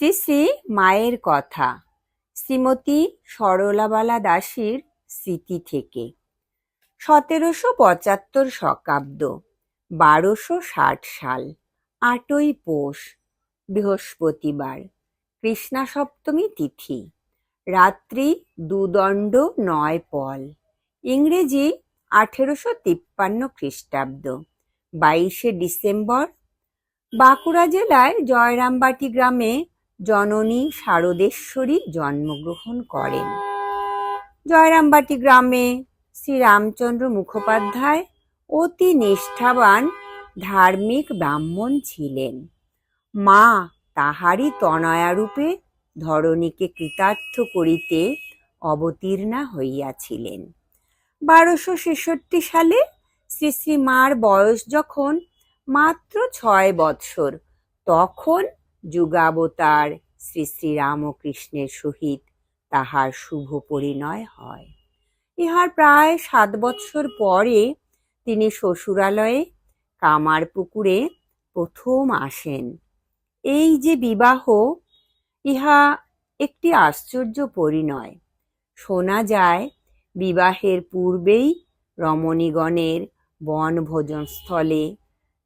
শ্রী শ্রী মায়ের কথা শ্রীমতী সরলাবালা দাসীর স্মৃতি থেকে 1775 শকাব্দ 1260 সাল 8ই পৌষ বৃহস্পতিবার কৃষ্ণা সপ্তমী তিথি রাত্রি 2 9 পল ইংরেজি 1853 খ্রিস্টাব্দ 22শে ডিসেম্বর বাঁকুড়া জেলায় জয়রামবাটি গ্রামে জননী শারদেশ্বরী জন্মগ্রহণ করেন। জয়রামবাটি গ্রামে শ্রীরামচন্দ্র মুখোপাধ্যায় অতি নিষ্ঠাবান ধার্মিক ব্রাহ্মণ ছিলেন। মা তাহারই তনয়ারূপে ধরণীকে কৃতার্থ করিতে অবতীর্ণা হইয়াছিলেন। 1266 সালে শ্রী শ্রী মার বয়স যখন মাত্র 6 বৎসর, তখন যুগাবতার শ্রী শ্রী রামকৃষ্ণের সহিত তাহার শুভ পরিণয় হয়। ইহার প্রায় 7 বৎসর পরে তিনি শ্বশুরালয়ে কামারপুকুরে প্রথম আসেন। এই যে বিবাহ, ইহা একটি আশ্চর্য পরিণয়। শোনা যায় বিবাহের পূর্বেই রমণীগণের বনভোজনস্থলে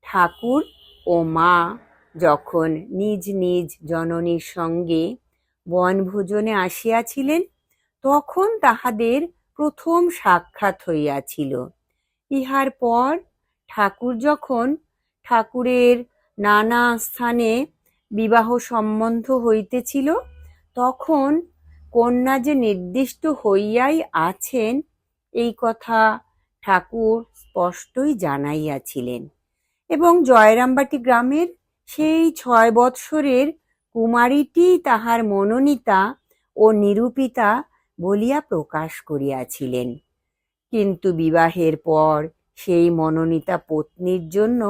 ঠাকুর ও মা যখন নিজ নিজ জননীর সঙ্গে বনভোজনে আসিয়াছিলেন, তখন তাহাদের প্রথম সাক্ষাৎ হইয়াছিল। ইহার পর ঠাকুর যখন ঠাকুরের নানা স্থানে বিবাহ সম্বন্ধ হইতেছিল, তখন কন্যা যে নির্দিষ্ট হইয়াই আছেন, এই কথা ঠাকুর স্পষ্টই জানাইয়াছিলেন এবং জয়রামবাটি গ্রামের সেই 6 বৎসরের কুমারীটি তাহার মনোনীতা ও নিরূপিতা বলিয়া প্রকাশ করিয়াছিলেন। কিন্তু বিবাহের পর সেই মনোনীতা পত্নীর জন্য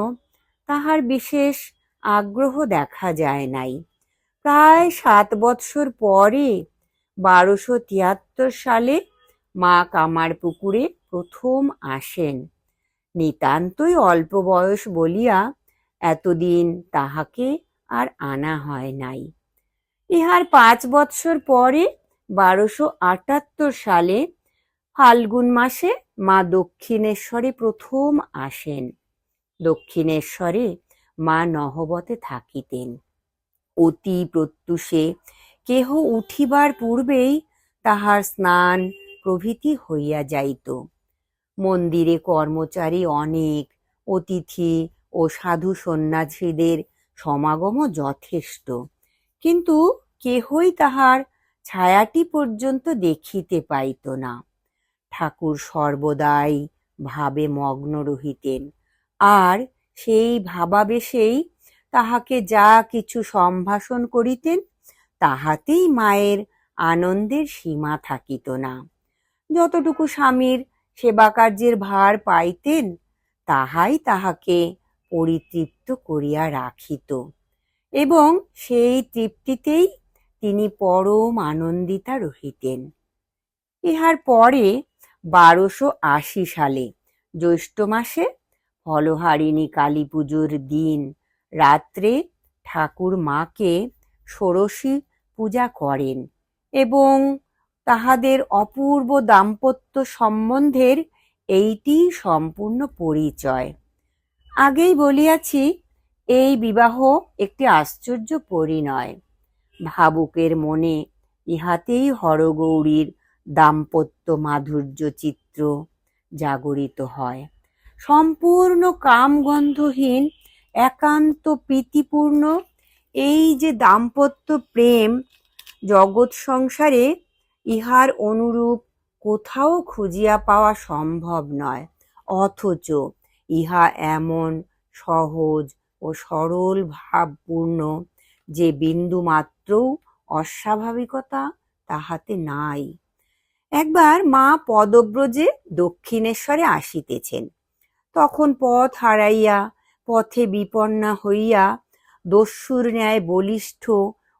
তাহার বিশেষ আগ্রহ দেখা যায় নাই। প্রায় 7 বৎসর পরে 1273 সালে মা কামারপুকুরে প্রথম আসেন। নিতান্তই অল্প বয়স বলিয়া এতদিন তাহাকে আর আনা হয় নাই। ইহার 5 বৎসর পরে 1278 সালে ফাল্গুন মাসে মা দক্ষিণেশ্বরে প্রথম আসেন। দক্ষিণেশ্বরে মা নহবতে থাকিতেন। অতি প্রত্যুষে কেহ উঠিবার পূর্বেই তাহার স্নান প্রভৃতি হইয়া যাইত। মন্দিরে কর্মচারী অনেক, অতিথি ও সাধু সন্ন্যাসীদের সমাগম যথেষ্ট, কিন্তু কেহই তাহার ছায়াটি পর্যন্ত দেখিতে পাইত না। ঠাকুর সর্বদাই ভাবে মগ্ন রহিতেন, আর সেই ভাবাবেশেই তাহাকে যা কিছু সম্ভাষণ করিতেন, তাহাতেই মায়ের আনন্দের সীমা থাকিত না। যতটুকু স্বামীর সেবাকার্যের ভার পাইতেন, তাহাই তাহাকে পরিতৃপ্ত করিয়া রাখিত এবং সেই তৃপ্তিতেই তিনি পরম আনন্দিতা রহিতেন। ইহার পরে 1280 সালে জ্যৈষ্ঠ মাসে ফলহারিণী কালী পুজোর দিন রাত্রে ঠাকুর মাকে ষোড়শী পূজা করেন এবং তাহাদের অপূর্ব দাম্পত্য সম্বন্ধের এইটি সম্পূর্ণ পরিচয়। আগেই বলিয়াছি, এই বিবাহ একটি আশ্চর্য পরিণয়। ভাবুকের মনে ইহাতেই হরগৌরীর দাম্পত্য মাধুর্য চিত্র জাগরিত হয়। সম্পূর্ণ কামগন্ধহীন একান্ত প্রীতিপূর্ণ এই যে দাম্পত্য প্রেম, জগৎ সংসারে ইহার অনুরূপ কোথাও খুঁজিয়া পাওয়া সম্ভব নয়। অথচ ইহা এমন সহজ ও সরল ভাবপূর্ণ যে বিন্দুমাত্রও অস্বাভাবিকতা তাহাতে নাই। একবার মা পদব্রজে দক্ষিণেশ্বরে আসিতেছেন। তখন পথ হারাইয়া পথে বিপন্না হইয়া দস্যুর ন্যায় বলিষ্ঠ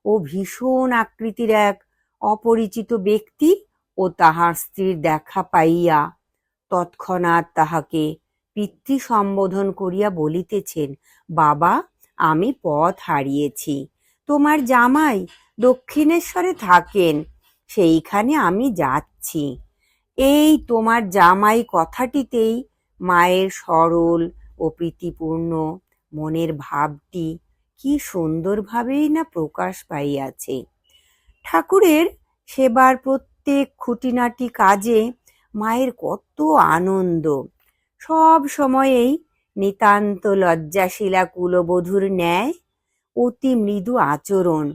ও ভীষণ আকৃতির এক অপরিচিত ব্যক্তি ও তাহার স্ত্রীর দেখা পাইয়া তৎক্ষণাৎ তাহাকে পিতৃ সম্বোধন করিয়া বলিতেছেন, বাবা, আমি পথ হারিয়েছি, তোমার জামাই দক্ষিণেশ্বরে থাকেন, সেইখানে আমি যাচ্ছি। এই তোমার জামাই কথাটিতেই মায়ের সরল ও প্রীতিপূর্ণ মনের ভাবটি কি সুন্দরভাবেই না প্রকাশ পাইয়াছে। ঠাকুরের সেবার প্রত্যেক খুঁটিনাটি কাজে মায়ের কত আনন্দ। সব সময়েই নিতান্ত লজ্জাশীলা কুলবধূর ন্যায় অতি মৃদু আচরণ,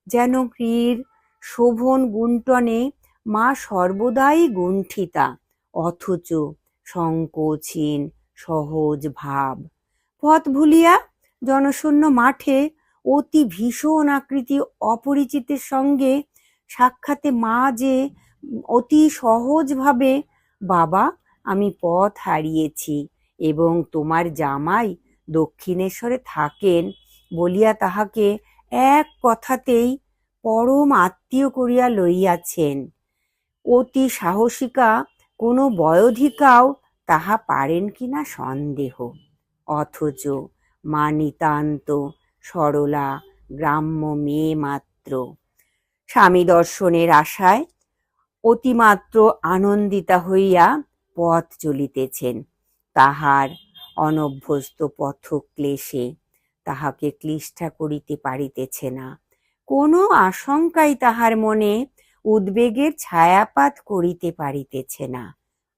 যেন ক্রীর শোভন গুণ্টনে মা সর্বদাই গুণ্ঠিতা, অথচ সংকোচহীন সহজ ভাব। পথ ভুলিয়া জনশূন্য মাঠে অতি ভীষণ আকৃতি অপরিচিতের সঙ্গে সাক্ষাতে মা যে অতি সহজভাবে, বাবা আমি পথ হারিয়েছি এবং তোমার জামাই দক্ষিণেশ্বরে থাকেন বলিয়া তাহাকে এক কথাতেই পরম আত্মীয় করিয়া লইয়াছেন। অতি সাহসিকা কোনো বয়োধিকাও তাহা পারেন কিনা সন্দেহ। অথচ মা নিতান্ত সরলা গ্রাম্য মেয়ে মাত্র, স্বামী দর্শনের আশায় অতিমাত্র আনন্দিতা হইয়া পথ চলিতেছেন। তাহার অনভ্যস্ত পথক্লেশে তাহাকে ক্লিষ্ঠা করিতে পারিতেছে না। কোনো আশঙ্কাই তাহার মনে উদ্বেগের ছায়াপাত করিতে পারিতেছে না।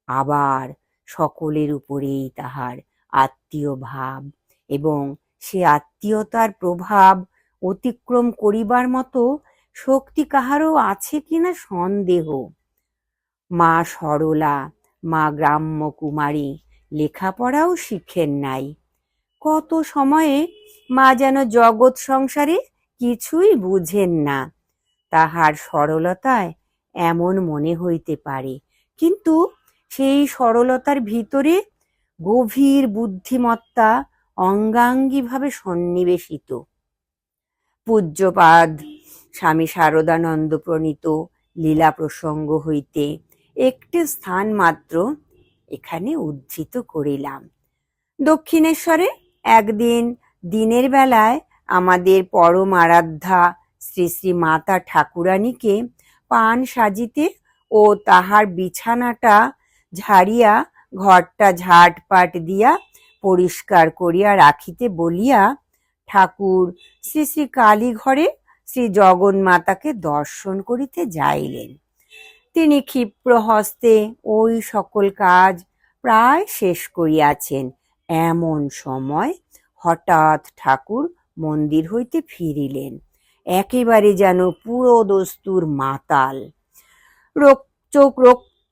আবার সকলের উপরেই তাহার আত্মীয় ভাব, এবং সে আত্মীয়তার প্রভাব অতিক্রম করিবার মতো শক্তি কাহারও আছে কিনা সন্দেহ। মা সরলা, মা গ্রাম্য কুমারী, লেখাপড়াও শিখেন নাই। কত সময়ে মা যেন জগৎ সংসারে কিছুই বুঝেন না। তাহার সরলতায় এমন মনে হইতে পারে, কিন্তু সেই সরলতার ভিতরে গভীর বুদ্ধিমত্তা অঙ্গাঙ্গীভাবে সন্নিবেশিত। পূজ্যপাদ স্বামী শারদানন্দ প্রণীত লীলা প্রসঙ্গ হইতে একটি স্থান মাত্র এখানে উদ্ধৃত করিলাম। দক্ষিণেশ্বরে একদিন দিনের বেলায় আমাদের পরম আরাধ্যা শ্রী শ্রী মাতা ঠাকুরানীকে পান সাজিতে ও তাহার বিছানাটা ঝাড়িয়া ঘরটা ঝাটপাট দিয়া পরিষ্কার করিয়া রাখিতে বলিয়া ঠাকুর শ্রী শ্রী কালীঘরে শ্রী জগন্মাতাকে দর্শন করিতে যাইলেন। তিনি ক্ষিপ্র হস্তে ওই সকল কাজ প্রায় শেষ করিয়াছেন। এমন সময় হঠাৎ ঠাকুর মন্দির হইতে ফিরিলেন, একেবারে যেন পুরো দস্তুর মাতাল।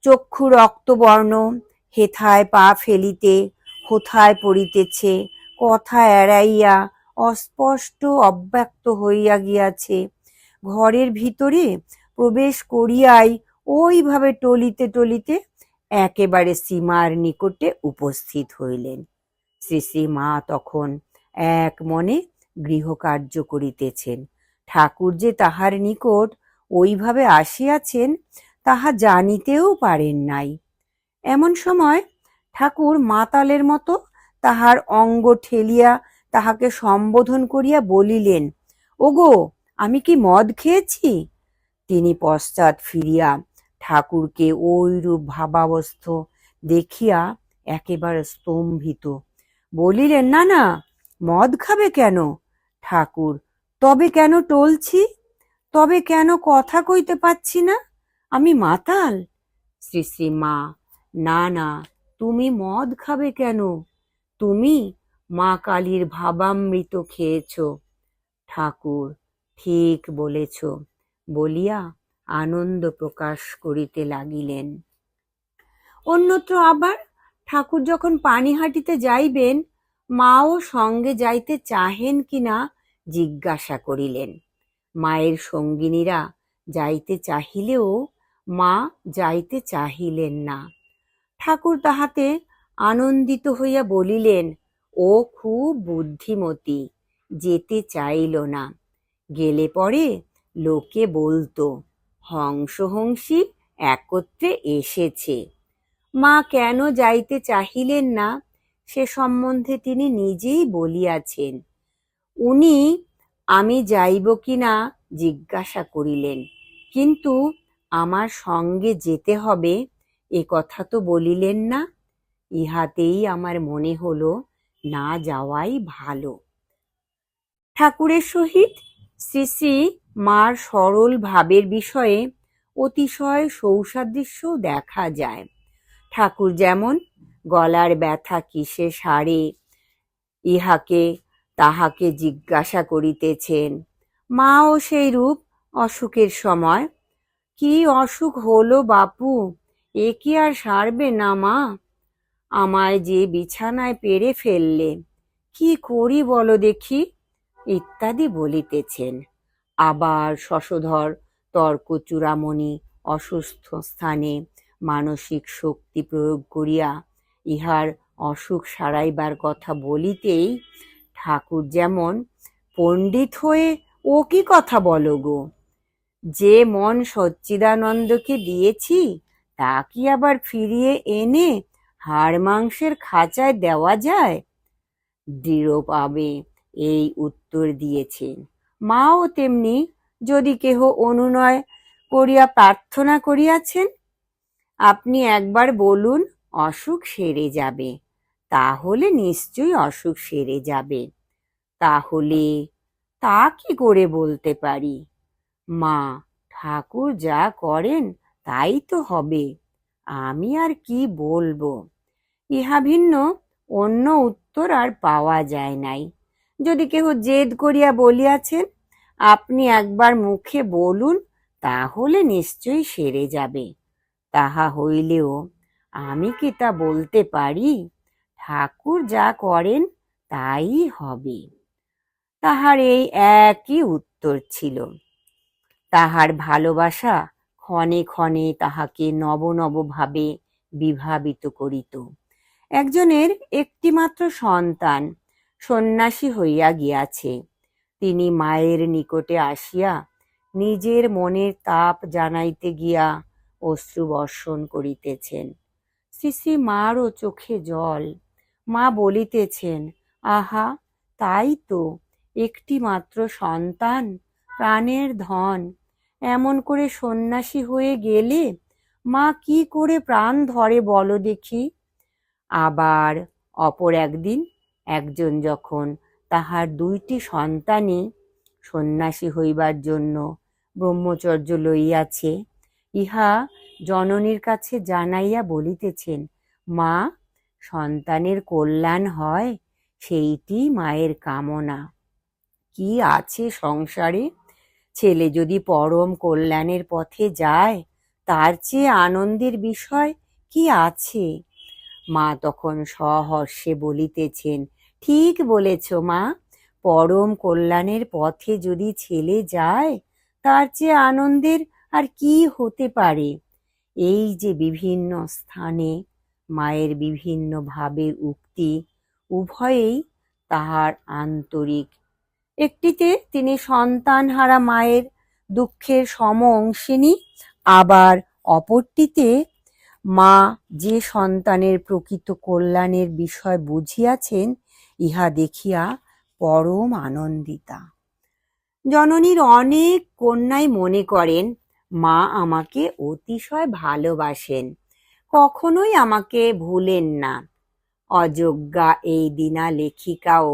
চক্ষু রক্তবর্ণ, হেথায় পা ফেলিতে কোথায় পড়িতেছে, কথা এড়াইয়া অস্পষ্ট অব্যক্ত হইয়া গিয়াছে। ঘরের ভিতরে প্রবেশ করিয়াই ওইভাবে টলিতে টলিতে একেবারে সীমার নিকটে উপস্থিত হইলেন। শ্রী শ্রী মা তখন এক মনে গৃহকার্য করিতেছেন। ঠাকুর যে তাহার নিকট ওইভাবে আসিয়াছেন তাহা জানিতেও পারেন নাই। এমন সময় ঠাকুর মাতালের মতো তাহার অঙ্গ ঠেলিয়া তাহাকে সম্বোধন করিয়া বলিলেন, ওগো, আমি কি মদ খেয়েছি? তিনি পশ্চাৎ ফিরিয়া ঠাকুরকে ওইরূপ ভাবাবস্থ দেখিয়া একেবারে স্তম্ভিত, বলিলেন, না না, মদ খাবে কেন? ঠাকুর, তবে কেন টলছি? তবে কেন কথা কইতে পাচ্ছি না? আমি মাতাল? শ্রী শ্রী মা, না না, তুমি মদ খাবে কেন? তুমি মা কালীর ভাবামৃত খেয়েছ। ঠাকুর, ঠিক বলেছ বলিয়া আনন্দ প্রকাশ করিতে লাগিলেন। অন্যত্র আবার ঠাকুর যখন পানিহাটিতে যাইবেন, মাও সঙ্গে যাইতে চাহেন কিনা জিজ্ঞাসা করিলেন। মায়ের সঙ্গিনীরা যাইতে চাহিলেও মা যাইতে চাহিলেন না। ঠাকুর তাহাতে আনন্দিত হইয়া বলিলেন, ও খুব বুদ্ধিমতী, যেতে চাইল না। গেলে পরে লোকে বলতো হংসহংসী একত্রে এসেছে। মা কেন যাইতে চাহিলেন না সে সম্বন্ধে তিনি নিজেই বলিয়াছেন। উনি আমি যাইব কি না জিজ্ঞাসা করিলেন, কিন্তু আমার সঙ্গে যেতে হবে এ কথা তো বলিলেন না। ইহাতেই আমার মনে হলো না যাওয়াই ভালো। ঠাকুরের সহিত শ্রী শ্রী মার সরল ভাবের বিষয়ে অতিশয় সৌসাদৃশ্যও দেখা যায়। ঠাকুর যেমন গলার ব্যথা কিসে সারে ইহাকে তাহাকে জিজ্ঞাসা করিতেছেন, মাও সেই রূপ অসুখের সময়, কি অসুখ হলো বাপু, এ কি আর সারবে না মা? আমায় যে বিছানায় পেড়ে ফেললে, কি করি বলো দেখি, ইত্যাদি বলিতেছেন। আবার শশধর তর্ক চূড়ামণি অসুস্থ স্থানে মানসিক শক্তি প্রয়োগ করিয়া ইহার অসুখ সারাইবার কথা বলিতেই ঠাকুর যেমন পণ্ডিত হয়ে ও কি কথা বলো গো, যে মন সচ্চিদানন্দকে দিয়েছি তা কি আবার ফিরিয়ে এনে হাড় মাংসের খাঁচায় দেওয়া যায়? দৃঢ়ভাবে এই উত্তর দিয়েছেন। মাও তেমনি যদি কেহ অনুনয় করিয়া প্রার্থনা করিয়াছেন, আপনি একবার বলুন অসুখ সেরে যাবে, তাহলে নিশ্চয়ই অসুখ সেরে যাবে। তাহলে তা কি করে বলতে পারি? মা, ঠাকুর যা করেন তাই তো হবে, আমি আর কি বলবো? ইহা ভিন্ন অন্য উত্তর আর পাওয়া যায় নাই। যদি কেহ জেদ করিয়া বলিয়াছেন, আপনি একবার মুখে বলুন, তাহলে নিশ্চয়ই সেরে যাবে, তাহা হইলেও আমি কি তা বলতে পারি? ঠাকুর যা করেন তাই হবে। তাহার এই একই উত্তর ছিল। তাহার ভালোবাসা ক্ষণে ক্ষণে তাহাকে নব নব ভাবে বিভাবিত করিত। একজনের একটিমাত্র সন্তান সন্ন্যাসী হইয়া গিয়াছে, তিনি মায়ের নিকটে আসিয়া নিজের মনের তাপ জানাইতে গিয়া অশ্রু বর্ষণ করিতেছেন। শ্রী শ্রী মারও চোখে জল। মা বলিতেছেন, আহা, তাই তো, একটি মাত্র সন্তান, প্রাণের ধন, এমন করে সন্ন্যাসী হয়ে গেলে মা কি করে প্রাণ ধরে বলো দেখি? আবার অপর একদিন একজন যখন তাহার দুইটি সন্তানই সন্ন্যাসী হইবার জন্য ব্রহ্মচর্য লইয়াছে, ইহা জননীর কাছে জানাইয়া বলিতেছেন, মা, সন্তানের কল্যাণ হয় সেইটি মায়ের কামনা। কি আছে সংসারে? ছেলে যদি পরম কল্যাণের পথে যায়, তার চেয়ে আনন্দের বিষয় কি আছে? মা তখন সহর্ষে বলিতেছেন, ঠিক বলেছ মা, পরম কল্যাণের পথে যদি ছেলে যায়, তার চেয়ে আনন্দের আর কি হতে পারে? এই যে বিভিন্ন স্থানে মায়ের বিভিন্ন ভাবের উক্তি, উভয়েই তাহার আন্তরিক। একটিতে তিনি সন্তানহারা মায়ের দুঃখের সম অংশিনী, আবার অপরটিতে মা যে সন্তানের প্রকৃত কল্যাণের বিষয় বুঝিয়াছেন, ইহা দেখিয়া পরম আনন্দিতা। জননীর অনেক কন্যাই মনে করেন মা আমাকে অতিশয় ভালোবাসেন, কখনোই আমাকে ভুলেন না। অযোগ্যা এই দীনা লেখিকাও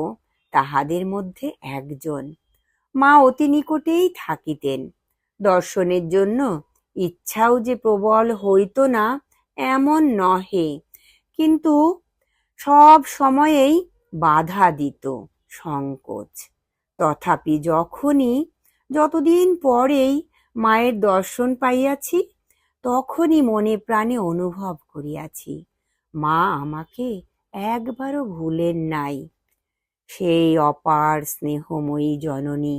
তাহাদের মধ্যে একজন। মা অতি নিকটেই থাকিতেন, দর্শনের জন্য ইচ্ছাও যে প্রবল হইত না এমন নহে, কিন্তু সব সময়েই বাধা দিত সংকোচ। তথাপি যতদিন পরেই মায়ের দর্শন পাইয়াছি, তখনই মনে প্রাণে অনুভব করিয়াছি মা আমাকে একবারও ভুলেন নাই। সেই অপার স্নেহময়ী জননী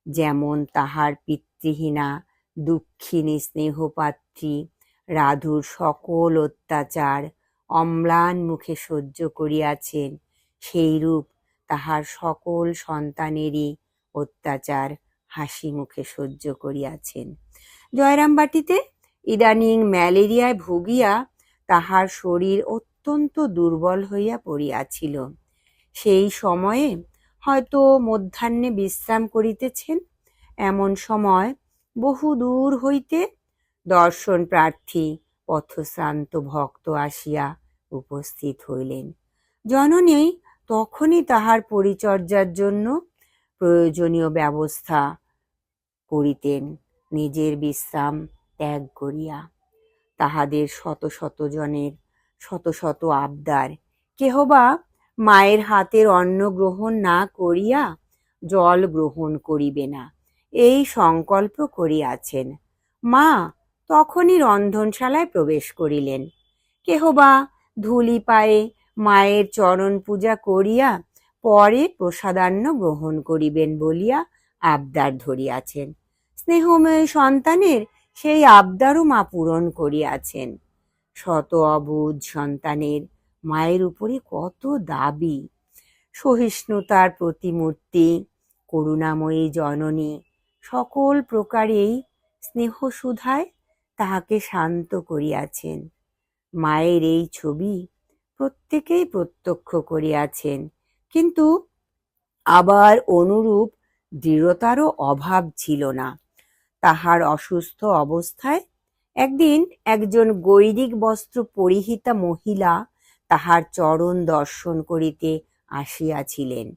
যেমন তাহার পিতৃহীনা দুঃখিনী স্নেহপাত্রী রাধুর সকল অত্যাচার অম্লান মুখে সহ্য করিয়াছেন, সেইরূপ তাহার সকল সন্তানেরই অত্যাচার হাসি মুখে সহ্য করিয়াছেন। জয়রামবাটিতে ইদানিং ম্যালেরিয়ায় ভুগিয়া তাহার শরীর অত্যন্ত দুর্বল হইয়া পড়িয়াছিল। সেই সময়ে হয়তো মধ্যাহ্নে বিশ্রাম করিতেছেন। এমন সময় বহু দূর হইতে দর্শন প্রার্থী পথশ্রান্ত ভক্ত আসিয়া উপস্থিত হইলেন। জননী তখনই তাহার পরিচর্যার জন্য প্রয়োজনীয় ব্যবস্থা করিতেন, নিজের বিশ্রাম ত্যাগ করিয়া। তাহাদের শত শত জনের শত শত আবদার। কেহবা মায়ের হাতের অন্ন গ্রহণ না করিয়া জল গ্রহণ করিবে না, এই সংকল্প করিয়াছেন। মা তখনই রন্ধনশালায় প্রবেশ করিলেন। কেহবা ধূলি পায়ে মায়ের চরণ পূজা করিয়া পরে প্রসাদান্ন গ্রহণ করিবেন বলিয়া আবদার ধরিয়াছেন। স্নেহময় সন্তানের সেই আবদারও মা পূরণ করিয়াছেন। শত অবুঝ সন্তানের মায়ের উপরে কত দাবি। সহিষ্ণুতার প্রতিমূর্তি করুণাময়ী জননী সকল প্রকারেই স্নেহসুধায় তাহাকে শান্ত করিয়াছেন। মায়ের এই ছবি প্রত্যেকেই প্রত্যক্ষ করিয়াছেন, কিন্তু আবার অনুরূপ দৃঢ়তারও অভাব ছিল না। তাহার অসুস্থ অবস্থায় একদিন একজন গৈরিক বস্ত্র পরিহিতা মহিলা তাহার চরণ দর্শন করিতে আসিয়াছিলেন।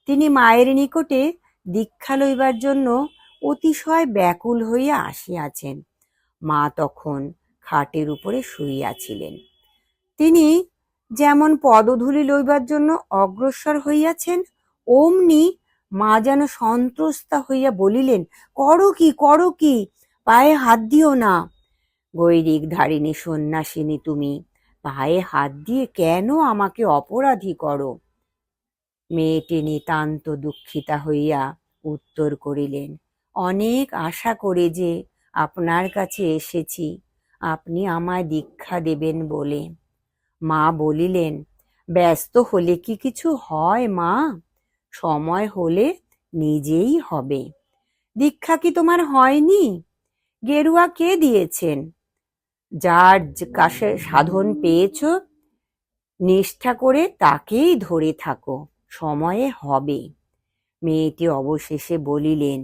তিনি মায়ের নিকটে দীক্ষা লইবার জন্য অতিশয় ব্যাকুল হইয়া আসিয়াছেন। মা তখন খাটের উপরে শুইয়াছিলেন। তিনি যেমন পদধূলি লইবার জন্য অগ্রসর হইয়াছেন, অমনি মা যেন সন্ত্রস্তা হইয়া বলিলেন, করো কি, করো কি, পায়ে হাত দিও না। গৈরিক ধারিণী সন্ন্যাসিনী তুমি, পায়ে হাত দিয়ে কেন আমাকে অপরাধী করো? মেয়েটি নিতান্ত দুঃখিতা হইয়া উত্তর করিলেন, অনেক আশা করে যে আপনার কাছে এসেছি, আপনি আমায় দীক্ষা দেবেন বলে। মা বলিলেন, ব্যস্ত হলে কি কিছু হয় মা? সময় হলে নিজেই হবে। দীক্ষা কি তোমার হয়নি? গেরুয়া কে দিয়েছেন? যার কাছে সাধন পেয়েছ নিষ্ঠা করে তাকেই ধরে থাকো, সময়ে হবে। মেয়েটি অবশেষে বলিলেন,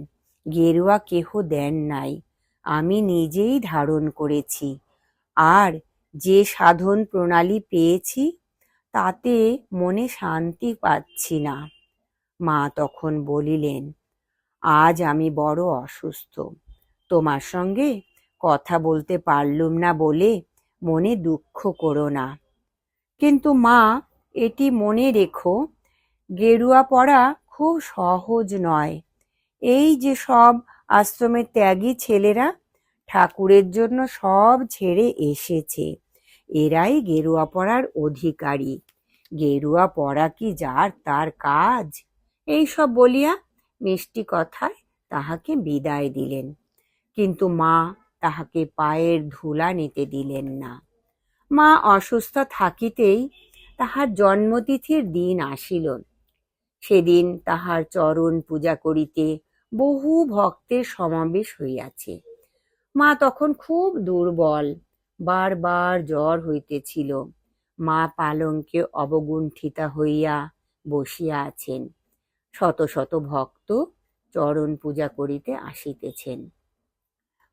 গেরুয়া কেহ দেন নাই, আমি নিজেই ধারণ করেছি। আর যে সাধন প্রণালী পেয়েছি তাতে মনে শান্তি পাচ্ছি না। মা তখন বলিলেন, আজ আমি বড় অসুস্থ, তোমার সঙ্গে কথা বলতে পারলুম না বলে মনে দুঃখ করো না। কিন্তু মা এটি মনে রেখো, গেরুয়া পরা খুব সহজ নয়। এই যে সব আশ্রমের ত্যাগী ছেলেরা ঠাকুরের জন্য সব ছেড়ে এসেছে, এরাই গেরুয়া পরার অধিকারী। গেরুয়া পরা কি যার তার কাজ? এইসব বলিয়া মিষ্টি কথায় তাহাকে বিদায় দিলেন। কিন্তু মা তাহাকে পায়ের ধুলা নিতে দিলেন না। মা অসুস্থ থাকিতেই তাহার জন্মতিথির দিন আসিল। সেদিন তাহার চরণ পূজা করিতে বহু ভক্তের সমাবেশ হইয়াছে। মা তখন খুব দুর্বল, বারবার জ্বর হইতেছিল। মা পালঙ্কে অবগুণ্ঠিতা হইয়া বসিয়া আছেন। শত শত ভক্ত চরণ পূজা করিতে আসিতেছেন।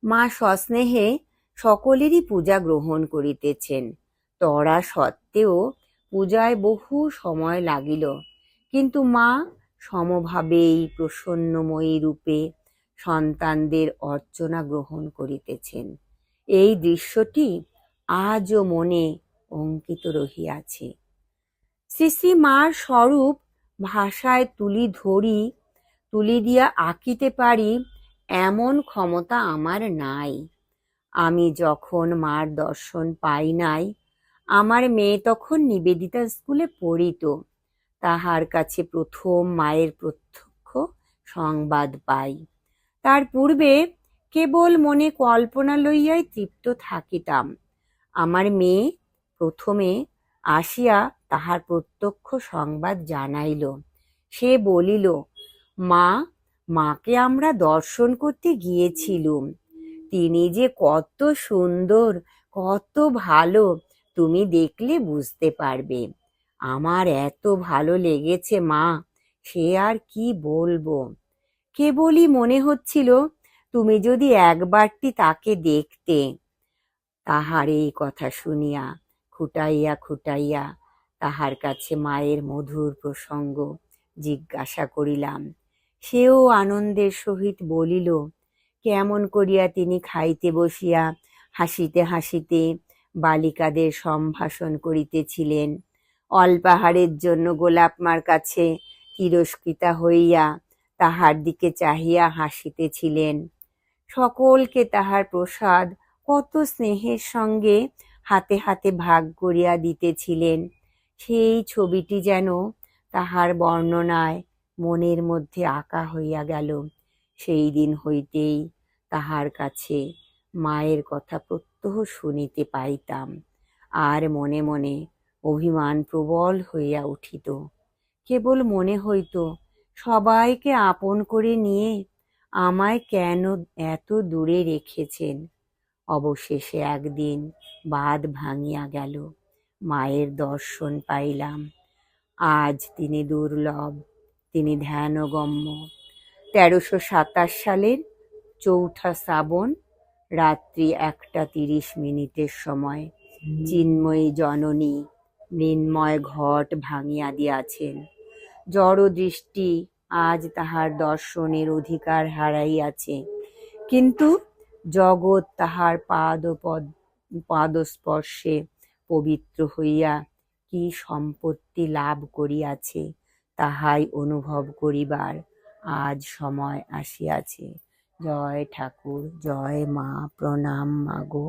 মা সস্নেহে সকলেরই পূজা গ্রহণ করিতেছেন। তরা সত্ত্বেও পূজায় বহু সময় লাগিল, কিন্তু মা সমভাবেই প্রসন্নময়ী রূপে সন্তানদের অর্চনা গ্রহণ করিতেছেন। এই দৃশ্যটি আজও মনে অঙ্কিত রহিয়াছে। শ্রী শ্রী মার স্বরূপ ভাষায় তুলি দিয়া আঁকিতে পারি এমন ক্ষমতা আমার নাই। আমি যখন মার দর্শন পাই নাই, আমার মেয়ে তখন নিবেদিতা স্কুলে পড়িত। তাহার কাছে প্রথম মায়ের প্রত্যক্ষ সংবাদ পাই। তার পূর্বে কেবল মনে কল্পনা লইয়াই তৃপ্ত থাকিতাম। আমার মেয়ে প্রথমে আসিয়া তাহার প্রত্যক্ষ সংবাদ জানাইল। সে বলিল, মা, মাকে আমরা দর্শন করতে গিয়েছিলুম। তিনি যে কত সুন্দর, কত ভালো, তুমি দেখলে বুঝতে পারবে। আমার এত ভালো লেগেছে মা, সে আর কি বলবো, কেবলই মনে হচ্ছিল তুমি যদি একবারটি তাকে দেখতে। তাহার এই কথা শুনিয়া খুঁটাইয়া খুঁটাইয়া তাহার কাছে মায়ের মধুর প্রসঙ্গ জিজ্ঞাসা করিলাম। সেও আনন্দের সহিত বলিল কেমন করিয়া তিনি খাইতে বসিয়া হাসিতে হাসিতে বালিকাদের সম্ভাষণ করিতেছিলেন, অল্পাহারের জন্য গোলাপমার কাছে তিরস্কৃতা হইয়া তাহার দিকে চাহিয়া হাসিতেছিলেন, সকলকে তাহার প্রসাদ কত স্নেহের সঙ্গে হাতে হাতে ভাগ করিয়া দিতেছিলেন। সেই ছবিটি যেন তাহার বর্ণনায় মনের মধ্যে আঁকা হইয়া গেল। সেই দিন হইতেই তাহার কাছে মায়ের কথা প্রত্যহ শুনিতে পাইতাম, আর মনে মনে অভিমান প্রবল হইয়া উঠিত। কেবল মনে হইত সবাইকে আপন করে নিয়ে আমায় কেন এত দূরে রেখেছেন। অবশেষে একদিন বাঁধ ভাঙিয়া গেল, মায়ের দর্শন পাইলাম। আজ তিনি দুর্লভ, তিনি ধ্যানগম্য। 1327 সালের 4 শ্রাবণ রাত্রি 1:30 সময় চিন্ময়ী জননী মৃন্ময় ঘট ভাঙিয়া দিয়াছেন। জড় দৃষ্টি আজ তাহার দর্শনের অধিকার হারাইয়াছে, কিন্তু জগৎ তাহার পাদস্পর্শে পবিত্র হইয়া কি সম্পত্তি লাভ করিয়াছে তাহাই অনুভব করিবার আজ সময় আসিয়াছে। জয় ঠাকুর, জয় মা, প্রণাম মাগো।